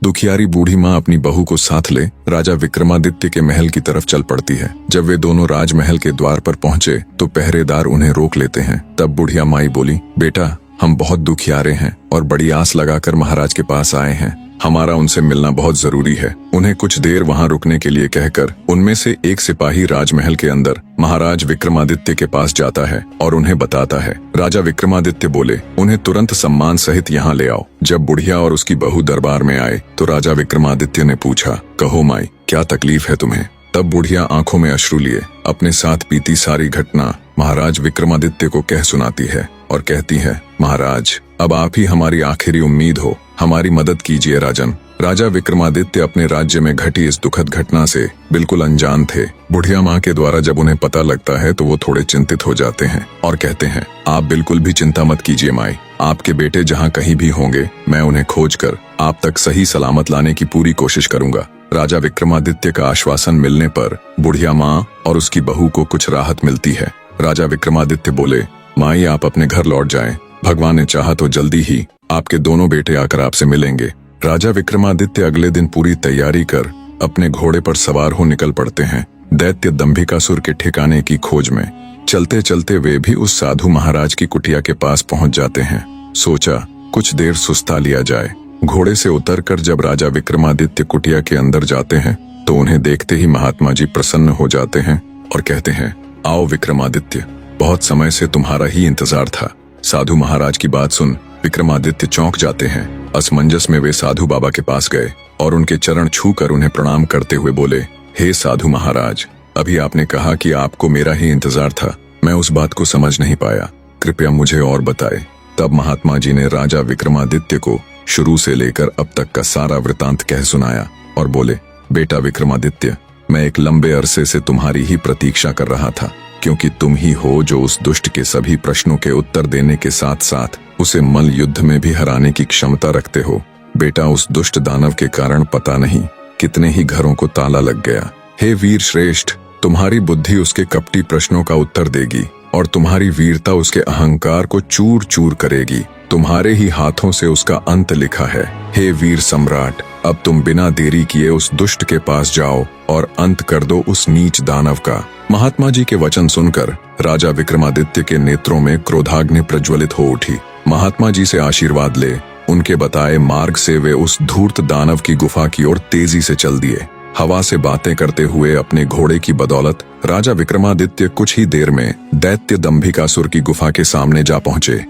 दुखियारी बूढ़ी माँ अपनी बहू को साथ ले राजा विक्रमादित्य के महल की तरफ चल पड़ती है। जब वे दोनों राजमहल के द्वार पर पहुंचे तो पहरेदार उन्हें रोक लेते हैं। तब बुढ़िया माई बोली, बेटा हम बहुत दुखियारे हैं और बड़ी आस लगाकर महाराज के पास आए हैं। हमारा उनसे मिलना बहुत जरूरी है। उन्हें कुछ देर वहां रुकने के लिए कहकर उनमें से एक सिपाही राजमहल के अंदर महाराज विक्रमादित्य के पास जाता है और उन्हें बताता है। राजा विक्रमादित्य बोले, उन्हें तुरंत सम्मान सहित यहाँ ले आओ। जब बुढ़िया और उसकी बहू दरबार में आए तो राजा विक्रमादित्य ने पूछा, कहो माई क्या तकलीफ है तुम्हें? तब बुढ़िया आंखों में अश्रु लिए अपने साथ बीती सारी घटना महाराज विक्रमादित्य को कह सुनाती है और कहती है, महाराज अब आप ही हमारी आखिरी उम्मीद हो, हमारी मदद कीजिए राजन। राजा विक्रमादित्य अपने राज्य में घटी इस दुखद घटना से बिल्कुल अनजान थे। बुढ़िया माँ के द्वारा जब उन्हें पता लगता है तो वो थोड़े चिंतित हो जाते हैं और कहते हैं, आप बिल्कुल भी चिंता मत कीजिए माई, आपके बेटे जहाँ कहीं भी होंगे मैं उन्हें खोजकर आप तक सही सलामत लाने की पूरी कोशिश करूंगा। राजा विक्रमादित्य का आश्वासन मिलने पर बुढ़िया माँ और उसकी बहू को कुछ राहत मिलती है। राजा विक्रमादित्य बोले, माई आप अपने घर लौट जाएं, भगवान ने चाहा तो जल्दी ही आपके दोनों बेटे आकर आपसे मिलेंगे। राजा विक्रमादित्य अगले दिन पूरी तैयारी कर अपने घोड़े पर सवार हो निकल पड़ते हैं दैत्य दंभिकासुर के ठिकाने की खोज में। चलते चलते वे भी उस साधु महाराज की कुटिया के पास पहुंच जाते हैं। सोचा कुछ देर सुस्ता लिया जाए। घोड़े से उतरकर जब राजा विक्रमादित्य कुटिया के अंदर जाते हैं तो उन्हें देखते ही महात्मा जी प्रसन्न हो जाते हैं और कहते हैं, आओ विक्रमादित्य, बहुत समय से तुम्हारा ही इंतजार था। साधु महाराज की बात सुन विक्रमादित्य चौंक जाते हैं। असमंजस में वे साधु बाबा के पास गए और उनके चरण छूकर उन्हें प्रणाम करते हुए बोले, हे साधु महाराज, अभी आपने कहा कि आपको मेरा ही इंतजार था, मैं उस बात को समझ नहीं पाया, कृपया मुझे और बताए। तब महात्मा जी ने राजा विक्रमादित्य को शुरू से लेकर अब तक का सारा वृतांत कह सुनाया और बोले, बेटा विक्रमादित्य, मैं एक लंबे अरसे से तुम्हारी ही प्रतीक्षा कर रहा था, क्योंकि तुम ही हो जो उस दुष्ट के सभी प्रश्नों के उत्तर देने के साथ साथ उसे मल युद्ध में भी हराने की क्षमता रखते हो। बेटा उस दुष्ट दानव के कारण पता नहीं कितने ही घरों को ताला लग गया। हे वीर श्रेष्ठ, तुम्हारी बुद्धि उसके कपटी प्रश्नों का उत्तर देगी और तुम्हारी वीरता उसके अहंकार को चूर चूर करेगी। तुम्हारे ही हाथों से उसका अंत लिखा है। हे वीर सम्राट, अब तुम बिना देरी किए उस दुष्ट के पास जाओ और अंत कर दो उस नीच दानव का। महात्मा जी के वचन सुनकर राजा विक्रमादित्य के नेत्रों में क्रोधाग्नि प्रज्वलित हो उठी। महात्मा जी से आशीर्वाद ले उनके बताए मार्ग से वे उस धूर्त दानव की गुफा की ओर तेजी से चल दिए। हवा से बातें करते हुए अपने घोड़े की बदौलत राजा विक्रमादित्य कुछ ही देर में दैत्य दंभिकासुर की गुफा के सामने जा पहुंचे।